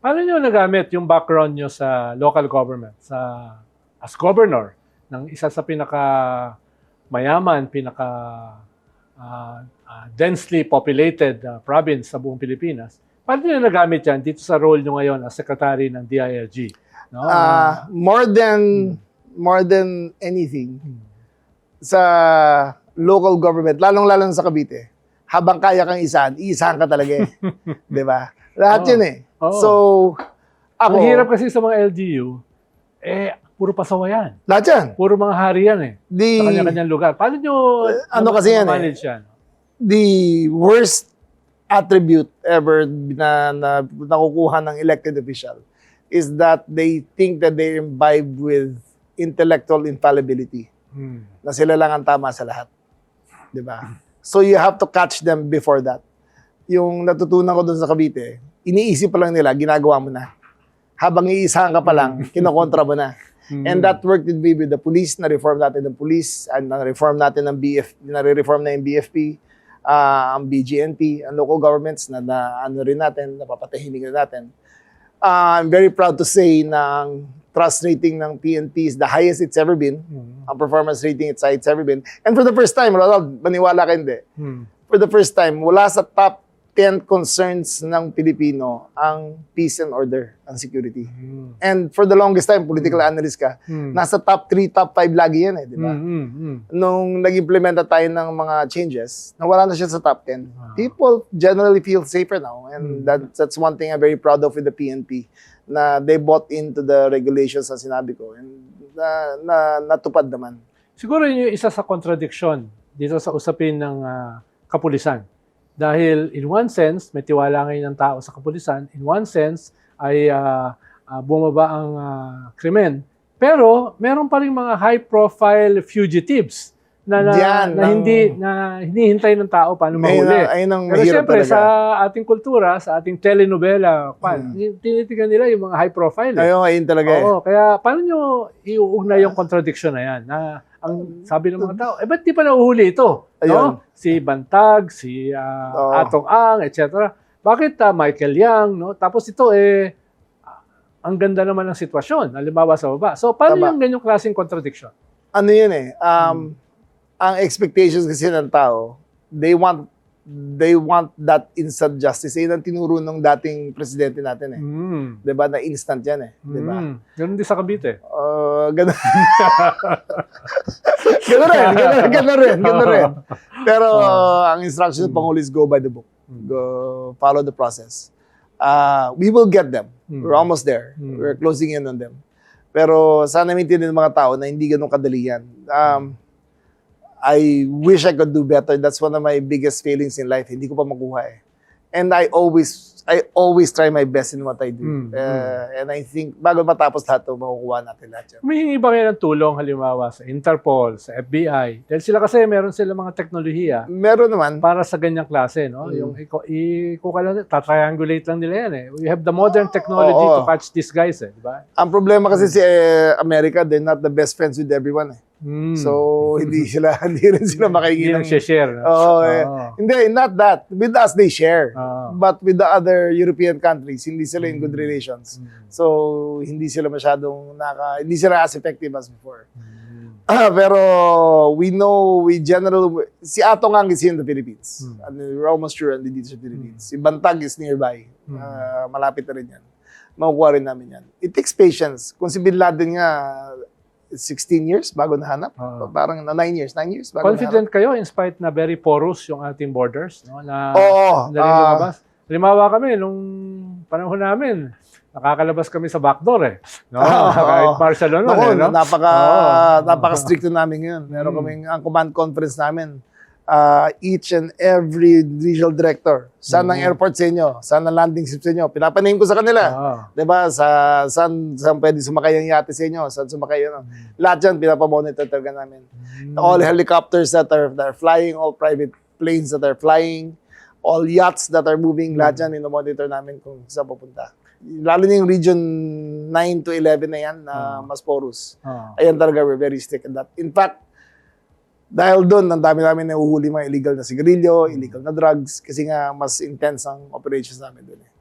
Paano nyo nagamit yung background nyo sa local government, as governor ng isa sa pinaka-mayaman, densely populated province sa buong Pilipinas? Paano nyo nagamit yan dito sa role nyo ngayon as Secretary ng DILG? No? More than anything, sa local government, lalong-lalong sa Cavite, habang kaya kang iisahan ka talaga eh. Di ba? Lahat yun eh. So, ako... Ang hirap kasi sa mga LGU, puro pasawa yan. Lahat yan. Puro mga hari yan eh. Sa kanya-kanyang lugar. Paano nyo kasi yan manage yan? The worst attribute ever na nakukuha ng elected official is that they think that they imbibe with intellectual infallibility. Na sila lang ang tama sa lahat. Di ba? So you have to catch them before that. Yung natutunan ko doon sa Cavite, iniisip pa lang nila, ginagawa mo na. Habang iisahan ka pa lang, kinokontra mo na. And that worked with me with the police, na-reform natin ng police, and na-reform natin ng na-reform na yung BFP, ang BGNP, ang local governments na ano rin natin, napapatahimik na natin. I'm very proud to say na ang trust rating ng PNP is the highest it's ever been. Ang performance rating it's ever been. And for the first time, Ronald, maniwala ka hindi. For the first time, wala sa top 10 concerns ng Pilipino ang peace and order, ang security. And for the longest time, political analyst ka, nasa top 3, top 5 lagi yan eh, di ba? Nung nag-implementa tayo ng mga changes, nawala na siya sa top 10. People generally feel safer now. And that's one thing I'm very proud of with the PNP, na they bought into the regulations na sinabi ko. And natupad naman. Siguro yun yung isa sa contradiction dito sa usapin ng kapulisan. Dahil in one sense, may tiwala ngayon ng tao sa kapulisan. In one sense, ay bumaba ang krimen. Pero meron pa rin mga high-profile fugitives na hinihintay ng tao paano mahuli. Pero siyempre, sa ating kultura, sa ating telenovela, tinitigan nila yung mga high-profile. Ayun talaga Oo, kaya paano nyo iuuna yung contradiction na yan? Na ang sabi ng mga tao, ba't di pa nahuhuli ito? No? Si Bantag, si Atong Ang, etc. Bakit Michael Yang? No? Tapos ito ang ganda naman ng sitwasyon, halimbawa sa baba. So, paano yung ganyong klaseng contradiction? Ano yun eh, ang expectations kasi ng tao, they want that instant justice. Yun ang tinuro ng dating presidente natin eh. Diba? Na instant yan eh. Diba? Ganun din sa Cavite. Ganun. Ganun rin. Pero ang instruction ng Pangulo is go by the book. Go, follow the process. We will get them. We're almost there. We're closing in on them. Pero sana maintindihan ng mga tao na hindi ganun kadali yan. I wish I could do better. That's one of my biggest failings in life. Hindi ko pa makuha eh. And I always try my best in what I do. And I think, bago matapos lahat ito, makukuha natin lahat yan. Humihingi ba kayo ng tulong, halimbawa, sa Interpol, sa FBI? Dahil sila kasi, meron sila mga teknolohiya. Meron naman. Para sa ganyang klase, no? Yung tatriangulate lang nila yan eh. We have the modern technology to catch these guys eh, di ba? Ang problema kasi si America, they're not the best friends with everyone eh. So, hindi rin sila makahingi ng... share. Hindi, not that. With us, they share. But with the other European countries, hindi sila in good relations. So, hindi sila masyadong hindi sila as effective as before. Pero, si Atong Ang is here in the Philippines. We're almost sure dito sa Philippines. Si Bantag is nearby. Malapit na rin yan. Makukuha rin namin yan. It takes patience. Kung si Bin Laden nga, 16 years bago nahanap. Parang 9 years bago confident nahanap. Kayo in spite na very porous yung ating borders, no? Lumabas. Limawa kami nung panahon namin. Nakakalabas kami sa backdoor eh. No? Kahit martial law nun. Napaka-stricto namin ngayon. Meron kaming ang command conference namin. Each and every regional director. Saan ang airport sa inyo? Saan ang landing ship sa inyo? Pinapanahim ko sa kanila. Diba? Saan pwede sumakay ang yate sa inyo? Saan sumakay yun? Lahat yan, pinapamonitor talaga namin. All helicopters that are flying, all private planes that are flying, all yachts that are moving, lahat yan, minomonitor namin kung saan pupunta. Lalo na yung region 9 to 11 na yan, na mas porous. Ayan talaga, we're very strict in that. In fact, dahil doon, ang dami namin nahuhuli mga illegal na sigarilyo, illegal na drugs, kasi nga mas intense ang operations namin doon eh.